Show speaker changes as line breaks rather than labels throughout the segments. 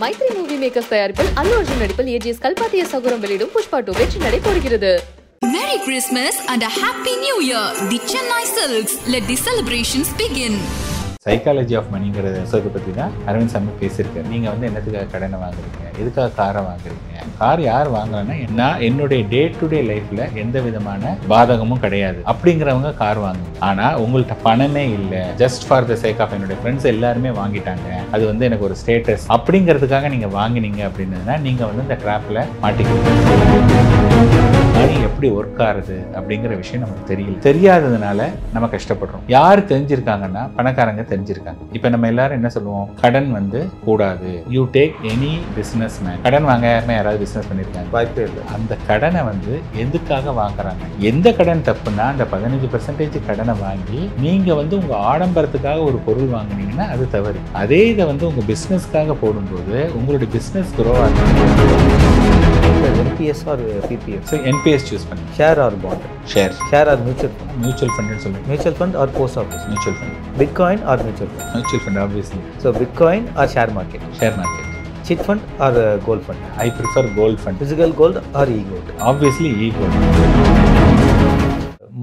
Maithri movie makers தயாரிப்பில் அல்லு அர்ஜுன் நடிப்பில் AGS கல்பாத்திய சகுரம் வெளியிடும் புஷ்பா 2 வெற்றி நடை போடுகிறது.
Merry Christmas and a Happy New Year. The Chennai Silks. Let the celebrations begin.
Psychology of மணிங்கிற விஷயத்தை பற்றி தான் அரவிந்த் சாமி பேசியிருக்காரு. நீங்கள் வந்து என்னத்துக்காக கடனை வாங்குறீங்க, எதுக்காக காரை வாங்குறீங்க, கார் யார் வாங்குறேன்னா நான் என்னுடைய டே டு டே லைஃப்பில் எந்த விதமான பாதகமும் கிடையாது அப்படிங்கிறவங்க கார் வாங்குங்க. ஆனால் உங்கள்கிட்ட பணமே இல்லை, just for the sake of என்னுடைய ஃப்ரெண்ட்ஸ் எல்லாருமே வாங்கிட்டாங்க, அது வந்து எனக்கு ஒரு ஸ்டேட்டஸ் அப்படிங்கிறதுக்காக நீங்கள் வாங்கினீங்க அப்படின்னா நீங்கள் வந்து இந்த ட்ராப்பில் மாட்டிக்கிறீங்க. மணி எப்படி ஒர்க் ஆகுது அப்படிங்கிற விஷயம் நமக்கு தெரியல. தெரியாததுனால நம்ம கஷ்டப்படுறோம். யார் தெரிஞ்சிருக்காங்கன்னா பணக்காரங்க தெரிஞ்சிருக்காங்க. இப்போ நம்ம எல்லாரும் என்ன சொல்லுவோம், கடன் வந்து கூடாது. You take any business man. கடன் வாங்க யாராவது பிஸ்னஸ் பண்ணியிருக்காங்க? வாய்ப்பே இல்லை. அந்த கடனை வந்து எதுக்காக வாங்குறாங்க? எந்த கடன் தப்புன்னா அந்த 15% கடனை வாங்கி நீங்கள் வந்து உங்கள் ஆடம்பரத்துக்காக ஒரு பொருள் வாங்கினீங்கன்னா அது தவறு. அதே இதை வந்து உங்கள் பிஸ்னஸ்க்காக போடும்போது உங்களுடைய பிஸ்னஸ் க்ரோ ஆகும்.
NPS or PPF?
So NPS choose பண்ணு.
Share or bond? Share or mutual fund?
Mutual fund னு சொல்லுங்க.
Mutual fund or post office?
Mutual fund.
Bitcoin or mutual fund?
Mutual fund obviously.
So Bitcoin or share market?
Share market.
Chit fund or gold fund?
I prefer gold fund.
Physical gold or e-gold?
Obviously e-gold.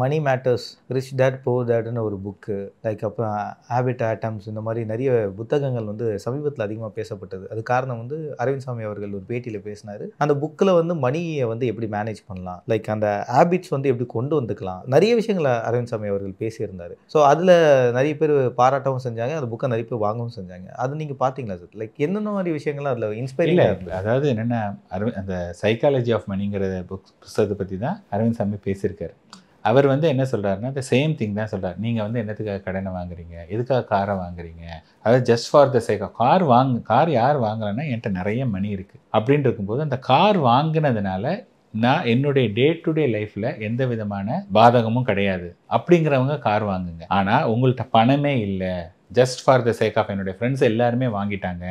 Money matters, rich dad poor டேட்னு ஒரு book, like அப்புறம் habit atoms, இந்த மாதிரி நிறைய புத்தகங்கள் வந்து சமீபத்தில் அதிகமாக பேசப்பட்டது. அது காரணம் வந்து அரவிந்த் சாமி அவர்கள் ஒரு பேட்டியில் பேசினார். அந்த புக்கில் வந்து மணியை வந்து எப்படி மேனேஜ் பண்ணலாம், லைக் அந்த ஹேபிட்ஸ் வந்து எப்படி கொண்டு வந்துக்கலாம், நிறைய விஷயங்களை அரவிந்த் சாமி அவர்கள் பேசியிருந்தார். ஸோ அதில் நிறைய பேர் பாராட்டவும் செஞ்சாங்க, அந்த புக்கை நிறைய பேர் வாங்கவும் செஞ்சாங்க. அது நீங்கள் பார்த்தீங்களா சார்? லைக் என்னென்ன மாதிரி விஷயங்கள்லாம் அதில் இன்ஸ்பைரிங்காக இருந்தது?
அதாவது என்னென்ன, அந்த சைக்காலஜி ஆஃப் மணிங்கிற புத்தகத்தை பற்றி தான் அரவிந்த் சாமி பேசியிருக்காரு. அவர் வந்து என்ன சொல்கிறாருன்னா இந்த சேம் திங் தான் சொல்கிறார். நீங்கள் வந்து என்னத்துக்காக கடனை வாங்குறீங்க, எதுக்காக காரை வாங்குறீங்க, அதாவது just for the sake of car யார் வாங்குறேன்னா என்கிட்ட நிறைய மணி இருக்குது அப்படின்னு இருக்கும்போது அந்த கார் வாங்கினதுனால நான் என்னுடைய டே டு டே லைஃப்பில் எந்த விதமான பாதகமும் கிடையாது அப்படிங்கிறவங்க கார் வாங்குங்க. ஆனால் உங்கள்கிட்ட பணமே இல்லை, just for the sake of என்னுடைய ஃப்ரெண்ட்ஸ் எல்லாருமே வாங்கிட்டாங்க,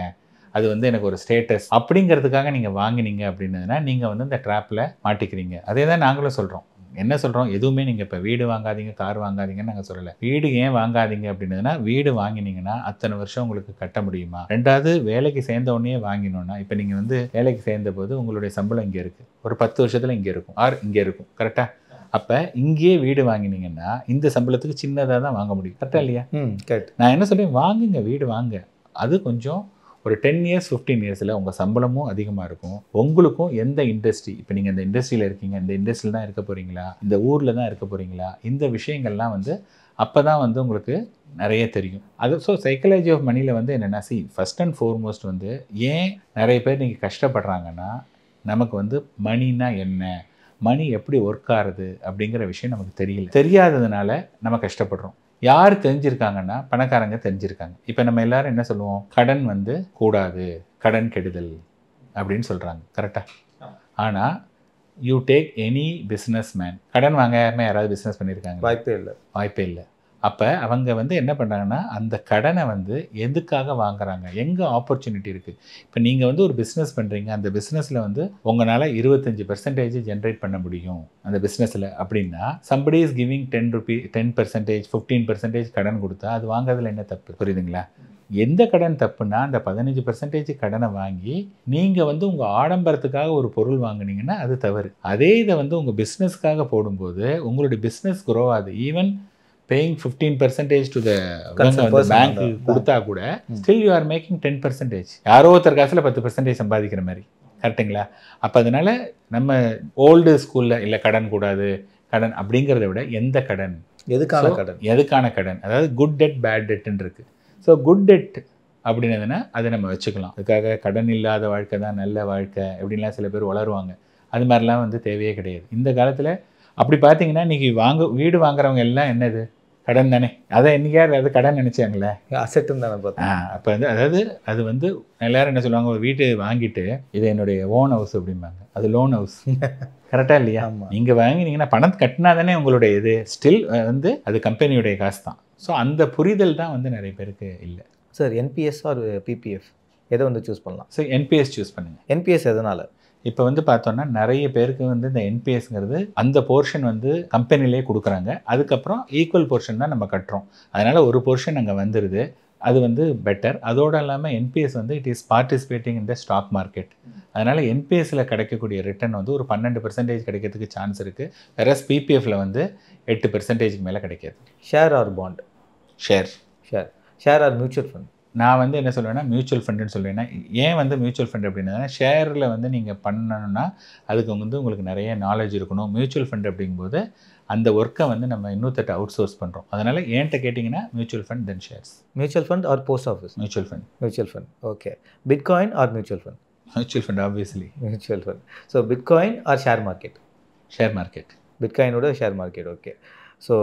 அது வந்து எனக்கு ஒரு ஸ்டேட்டஸ் அப்படிங்கிறதுக்காக நீங்கள் வாங்கினீங்க அப்படின்னதுனா நீங்கள் வந்து இந்த ட்ராப்பில் மாட்டிக்கிறீங்க. அதே தான் நாங்களும் சொல்கிறோம். என்ன சொல்கிறோம், எதுவுமே நீங்கள் இப்போ வீடு வாங்காதீங்க, கார் வாங்காதீங்கன்னு நாங்கள் சொல்லலை. வீடு ஏன் வாங்காதீங்க அப்படின்னதுன்னா, வீடு வாங்கினீங்கன்னா அத்தனை வருஷம் உங்களுக்கு கட்ட முடியுமா? ரெண்டாவது, வேலைக்கு சேர்ந்த உடனே வாங்கினோன்னா, இப்போ நீங்கள் வந்து வேலைக்கு சேர்ந்த போது உங்களுடைய சம்பளம் இங்கே இருக்குது, ஒரு 10 வருஷத்தில் இங்கே இருக்கும், இங்கே இருக்கும், கரெக்டாக? அப்போ இங்கேயே வீடு வாங்கினீங்கன்னா இந்த சம்பளத்துக்கு சின்னதாக தான் வாங்க முடியும், கரெக்டாக இல்லையா?
கரெக்ட்.
நான் என்ன சொல்கிறேன், வாங்குங்க, வீடு வாங்க. அது கொஞ்சம் ஒரு 10 years 15 yearsல உங்கள் சம்பளமும் அதிகமாக இருக்கும். உங்களுக்கும் எந்த இண்டஸ்ட்ரி, இப்போ நீங்கள் இந்த இண்டஸ்ட்ரியில் இருக்கீங்க, இந்த இண்டஸ்ட்ரியில் தான் இருக்க போகிறீங்களா, இந்த ஊரில் தான் இருக்க போகிறீங்களா, இந்த விஷயங்கள்லாம் வந்து அப்போ தான் வந்து உங்களுக்கு நிறைய தெரியும். அது ஸோ சைக்காலஜி ஆஃப் மணியில் வந்து என்னென்னா, ஃபர்ஸ்ட் அண்ட் ஃபார்மோஸ்ட் வந்து ஏன் நிறைய பேர் நீங்கள் கஷ்டப்படுறாங்கன்னா, நமக்கு வந்து மணினா என்ன, மணி எப்படி ஒர்க் ஆகுது அப்படிங்கிற விஷயம் நமக்கு தெரியல. தெரியாததுனால நம்ம கஷ்டப்படுறோம். யார் தெரிஞ்சிருக்காங்கன்னா பணக்காரங்க தெரிஞ்சிருக்காங்க. இப்போ நம்ம எல்லாரும் என்ன சொல்லுவோம், கடன் வந்து கூடாது, கடன் கெடுதல் அப்படின்னு சொல்கிறாங்க, கரெக்டாக? ஆனால் you take any business man. கடன் வாங்க யாராவது பிஸ்னஸ் பண்ணியிருக்காங்க? வாய்ப்பே இல்லை. அப்போ அவங்க வந்து என்ன பண்ணுறாங்கன்னா அந்த கடனை வந்து எதுக்காக வாங்குறாங்க, எங்கே ஆப்பர்ச்சுனிட்டி இருக்குது. இப்போ நீங்கள் வந்து ஒரு பிஸ்னஸ் பண்ணுறீங்க, அந்த பிஸ்னஸில் வந்து உங்களால் 25% ஜென்ரேட் பண்ண முடியும் அந்த பிஸ்னஸில் அப்படின்னா, சம்படி இஸ் கிவிங் 10%, 15% கடன் கொடுத்தா அது வாங்குறதுல என்ன தப்பு? புரியுதுங்களா? எந்த கடன் தப்புன்னா அந்த 15% கடனை வாங்கி நீங்கள் வந்து உங்கள் ஆடம்பரத்துக்காக ஒரு பொருள் வாங்கினீங்கன்னா அது தவறு. அதே இதை வந்து உங்கள் பிஸ்னஸ்க்காக போடும்போது உங்களுடைய பிஸ்னஸ் க்ரோ ஆகுது. Even paying 15% to the bank கொடுத்தா கூட ஸ்டில் யூ ஆர் மேக்கிங் 10%. யாரோ ஒருத்தர் காசில் 10% சம்பாதிக்கிற மாதிரி, கரெக்டுங்களா? அப்போ அதனால நம்ம ஓல்டு ஸ்கூலில் இல்லை கடன் கூடாது, கடன் அப்படிங்கிறத விட எந்த கடன், எதுக்கான கடன், அதாவது குட் டெட் பேட் டெட்டுன்னு இருக்குது. ஸோ குட் டெட் அப்படின்னதுன்னா அதை நம்ம வச்சுக்கலாம். அதுக்காக கடன் இல்லாத வாழ்க்கை தான் நல்ல வாழ்க்கை அப்படின்லாம் சில பேர் வளருவாங்க. அது மாதிரிலாம் வந்து தேவையே கிடையாது. இந்த காலத்தில் அப்படி பார்த்தீங்கன்னா இன்றைக்கி வீடு வாங்குறவங்க எல்லாம் என்னது, கடன் தானே. அதை என்னைக்கார் அது கடன் நினச்சாங்களே,
அசெட்டும் தானே பார்த்தா.
அப்போ வந்து அதாவது அது வந்து எல்லோரும் என்ன சொல்லுவாங்க, ஒரு வீட்டு வாங்கிட்டு இது என்னுடைய ஓன் ஹவுஸ் அப்படிம்பாங்க, அது லோன் ஹவுஸ். கரெக்டாக இல்லையா? நீங்கள் வாங்கினீங்கன்னா பணம் கட்டினா தானே உங்களுடைய இது, ஸ்டில் வந்து அது கம்பெனியுடைய காசு தான். ஸோ அந்த புரிதல் தான் வந்து நிறைய பேருக்கு இல்லை.
சார், என்பிஎஸ் ஆர் பிபிஎஃப் எதை வந்து சூஸ் பண்ணலாம்?
ஸோ என்பிஎஸ் சூஸ் பண்ணுங்கள்.
என்பிஎஸ் எதனால்?
இப்போ வந்து பார்த்தோன்னா நிறைய பேருக்கு வந்து இந்த என்பிஎஸ்ங்கிறது அந்த போர்ஷன் வந்து கம்பெனிலே கொடுக்குறாங்க, அதுக்கப்புறம் ஈக்குவல் போர்ஷன் தான் நம்ம கட்டுறோம். அதனால் ஒரு போர்ஷன் அங்கே வந்துடுது, அது வந்து பெட்டர். அதோடு இல்லாமல் என்பிஎஸ் வந்து it is participating in the stock market. அதனால் என்பிஎஸ்சில் கிடைக்கக்கூடிய ரிட்டர்ன் வந்து ஒரு 12% கிடைக்கிறதுக்கு சான்ஸ் இருக்குது. வேறஸ் பிபிஎஃப்ல வந்து 8% மேலே கிடைக்காது.
Share or bond? Share or mutual fund?
நான் வந்து என்ன சொல்லுவேன்னா மியூச்சுவல் ஃபண்டுன்னு சொல்லுவேன்னா, ஏன் வந்து மியூச்சுவல் ஃபண்ட் அப்படின்னா ஷேரில் வந்து நீங்கள் பண்ணணும்னா அதுக்கு வந்து உங்களுக்கு நிறைய நாலேஜ் இருக்கணும். மியூச்சுவல் ஃபண்ட் அப்படிங்கும்போது அந்த ஒர்க்கை வந்து நம்ம இன்னொருத்தட்ட அவுட் சோர்ஸ் பண்ணுறோம். அதனால் ஏன்ட்ட கேட்டிங்கன்னா mutual fund then shares.
Mutual fund or post office?
Mutual fund.
Okay. Bitcoin or mutual fund?
Mutual fund obviously.
Mutual fund. So bitcoin or share market?
Share market.
பிட்காயினோட share market. Okay. So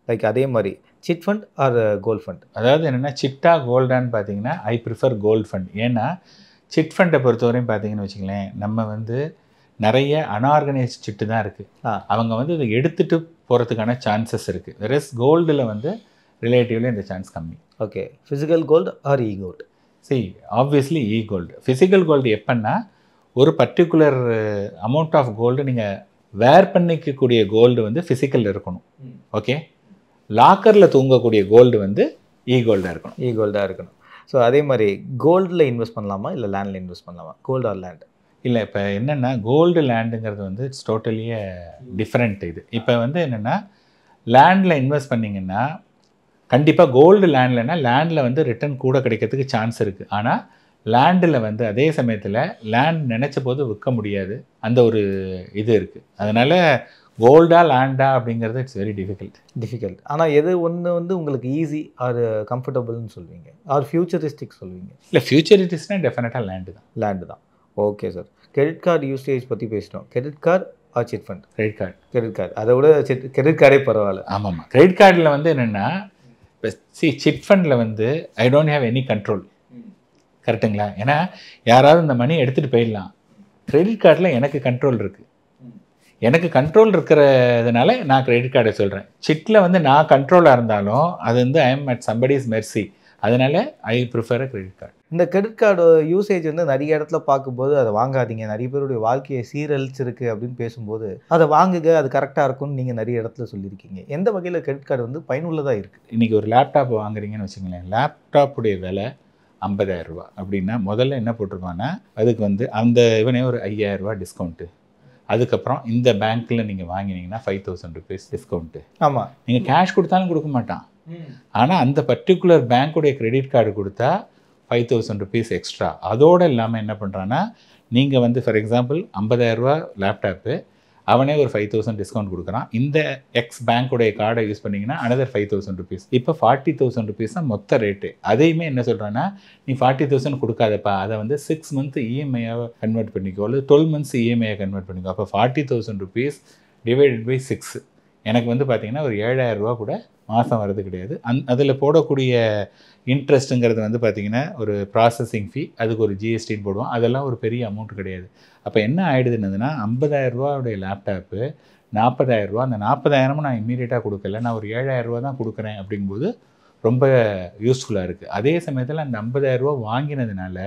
like அதே மாதிரி chit fund or gold fund?
அதாவது என்னென்னா சிட்டா கோல்டான்னு பார்த்தீங்கன்னா I prefer gold fund. ஏன்னா chit ஃபண்டை பொறுத்தவரையும் பார்த்தீங்கன்னு வச்சுங்களேன், நம்ம வந்து நிறைய அன்ஆர்கனைஸ்ட் சிட்டு தான் இருக்குது. அவங்க வந்து இதை எடுத்துகிட்டு போகிறதுக்கான சான்சஸ் இருக்குது. வெரஸ் கோல்டில் வந்து ரிலேட்டிவ்லி இந்த சான்ஸ் கம்மி.
Okay. Physical gold R E gold?
Obviously இ கோல்டு. ஃபிசிக்கல் கோல்டு எப்போன்னா ஒரு பர்டிகுலர் அமௌண்ட் ஆஃப் கோல்டு நீங்கள் வேர் பண்ணிக்கக்கூடிய கோல்டு வந்து ஃபிசிக்கலில் இருக்கணும். ஓகே. லாக்கரில் தூங்கக்கூடிய கோல்டு வந்து இ கோல்டாக இருக்கணும்.
ஸோ அதே மாதிரி கோல்டில் இன்வெஸ்ட் பண்ணலாமா இல்லை லேண்டில் இன்வெஸ்ட் பண்ணலாமா? Gold or land?
இல்லை, இப்போ என்னென்னா கோல்டு லேண்டுங்கிறது வந்து இட்ஸ் டோட்டலி டிஃப்ரெண்ட். இது இப்போ வந்து என்னென்னா லேண்டில் இன்வெஸ்ட் பண்ணிங்கன்னா கண்டிப்பாக கோல்டு லேண்டில் வந்து ரிட்டர்ன் கூட கிடைக்கிறதுக்கு சான்ஸ் இருக்குது. ஆனால் லேண்டில் வந்து அதே சமயத்தில் லேண்ட் நினச்ச போது விற்க முடியாது, அந்த ஒரு இது இருக்குது. அதனால் கோல்டா லேண்டா அப்படிங்கிறது இட்ஸ் வெரி டிஃபிகல்ட். ஆனால் எது ஒன்று வந்து உங்களுக்கு ஈஸி ஆர் கம்ஃபர்டபுள்னு சொல்வீங்க ஆர் ஃபியூச்சரிஸ்டிக் சொல்வீங்க? இல்லை, ஃபியூச்சரிஸ்டிக்ஸ்னால் டெஃபினட்டாக லேண்டு தான்.
Okay sir. Credit card usage பற்றி பேசிட்டோம். Credit card or chit fund? Credit card. அதை விட கிரெடிட் கார்டே பரவாயில்ல.
ஆமாம். கிரெடிட் கார்டில் வந்து என்னென்னா இப்போ சிட் ஃபண்டில் வந்து I don't have any control. கரெக்டுங்களா? ஏன்னா யாராவது இந்த மணி எடுத்துகிட்டு போயிடலாம். கிரெடிட் கார்டில் எனக்கு கண்ட்ரோல் இருக்குது. எனக்கு கண்ட்ரோல் இருக்கிறதுனால நான் கிரெடிட் கார்டை சொல்கிறேன். சிட்டில் வந்து நான் கண்ட்ரோலாக இருந்தாலும் அது வந்து I am at somebody's mercy. அதனால் I prefer a credit card.
இந்த கிரெடிட் கார்டு யூசேஜ் வந்து நிறைய இடத்துல பார்க்கும்போது அதை வாங்காதீங்க, நிறைய பேருடைய வாழ்க்கையை சீரழிச்சிருக்கு அப்படின்னு பேசும்போது அதை வாங்குங்க, அது கரெக்டாக இருக்கும்னு நீங்கள் நிறைய இடத்துல சொல்லியிருக்கீங்க. எந்த வகையில் கிரெடிட் கார்டு வந்து பயனுள்ளதாக இருக்குது?
இன்றைக்கி ஒரு லேப்டாப் வாங்குறீங்கன்னு வச்சுங்களேன், லேப்டாப்புடைய விலை 50,000 ரூபா அப்படின்னா முதல்ல என்ன போட்டிருக்காங்கன்னா அதுக்கு வந்து அந்த இவனே ஒரு 5,000 ரூபா டிஸ்கவுண்ட்டு. அதுக்கப்புறம் இந்த பேங்க்கில் நீங்கள் வாங்கினீங்கன்னா 5,000 ருபீஸ் டிஸ்கவுண்ட்டு.
ஆமாம்.
நீங்கள் கேஷ் கொடுத்தாலும் கொடுக்க மாட்டான். ஆனால் அந்த பர்டிகுலர் பேங்க்குடைய கிரெடிட் கார்டு கொடுத்தா 5,000 ருபீஸ் எக்ஸ்ட்ரா. அதோடு இல்லாமல் என்ன பண்ணுறான்னா நீங்கள் வந்து ஃபார் எக்ஸாம்பிள் 50,000 ரூபா லேப்டாப்பு அவனே ஒரு 5,000 டிஸ்கவுண்ட் கொடுக்குறான். இந்த எக்ஸ் பேங்க்குடைய கார்டை யூஸ் பண்ணிங்கன்னா அனதர் 5,000 ருபீஸ். இப்போ 40,000 ருபீஸ் தான் மொத்த ரேட்டு. அதையுமே என்ன சொல்கிறான்னா நீ 40,000 கொடுக்காதப்பா, அதை வந்து 6 மந்த் இஎம்ஐயாக கன்வெர்ட் பண்ணிக்கோ, இல்லை 12 மந்த்ஸ் இஎம்ஐயாக கன்வெர்ட் பண்ணிக்கோ. அப்போ 40,000 ருபீஸ் டிவைடட் பை 6 எனக்கு வந்து பார்த்திங்கன்னா ஒரு 7,000 ரூபா கூட மாதம் வர்றது கிடையாது. அதில் போடக்கூடிய இன்ட்ரெஸ்ட்டுங்கிறது வந்து பார்த்திங்கன்னா ஒரு ப்ராசஸிங் ஃபீ, அதுக்கு ஒரு ஜிஎஸ்டின்னு போடுவோம். அதெல்லாம் ஒரு பெரிய அமௌண்ட் கிடையாது. அப்போ என்ன ஆகிடுதுன்னதுன்னா 50,000 ரூபாவுடைய லேப்டாப்பு 40,000 ரூபா. அந்த 40,000 நான் இம்மீடியட்டாக கொடுக்கல, நான் ஒரு 7,000 ரூபா தான் கொடுக்குறேன். அப்படிங்கும்போது ரொம்ப யூஸ்ஃபுல்லாக இருக்குது. அதே சமயத்தில் அந்த 50,000 ரூபா வாங்கினதுனால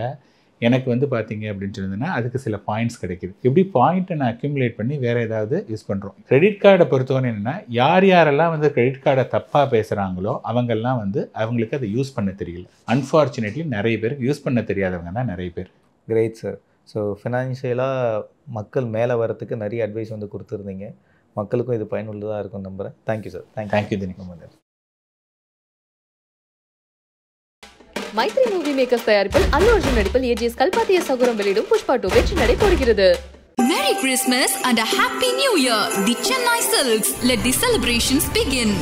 எனக்கு வந்து பார்த்தீங்க அப்படின்னு சொன்னதுன்னா அதுக்கு சில பாயிண்ட்ஸ் கிடைக்குது. எப்படி பாயிண்ட்டை நான் அக்யூமுலேட் பண்ணி வேறு ஏதாவது யூஸ் பண்ணுறோம். கிரெடிட் கார்டை பொறுத்தவரை என்னென்னா யாரெல்லாம் வந்து கிரெடிட் கார்டை தப்பாக பேசுகிறாங்களோ அவங்கெல்லாம் வந்து அவங்களுக்கு அதை யூஸ் பண்ண தெரியல. அன்ஃபார்ச்சுனேட்லி நிறைய பேருக்கு யூஸ் பண்ண தெரியாதவங்க தான் நிறைய பேர்.
Great sir. ஸோ ஃபினான்ஷியலாக மக்கள் மேலே வரத்துக்கு நிறைய அட்வைஸ் வந்து கொடுத்துருந்தீங்க. மக்களுக்கும் இது பயனுள்ளதாக இருக்கும் நம்புகிறேன். Thank you sir.
Thank you Dinesh.
Mythri movie makers தயாரிப்பில் அல்லு அர்ஜுன் நடிப்பில் ஏஜிஎஸ் கல்பாத்திய சகுரம் வெளியிடும் புஷ்பா 2 வெற்றி நடை போடுகிறது.
Merry Christmas and a Happy New Year! The Chennai Silks. Let the celebrations begin.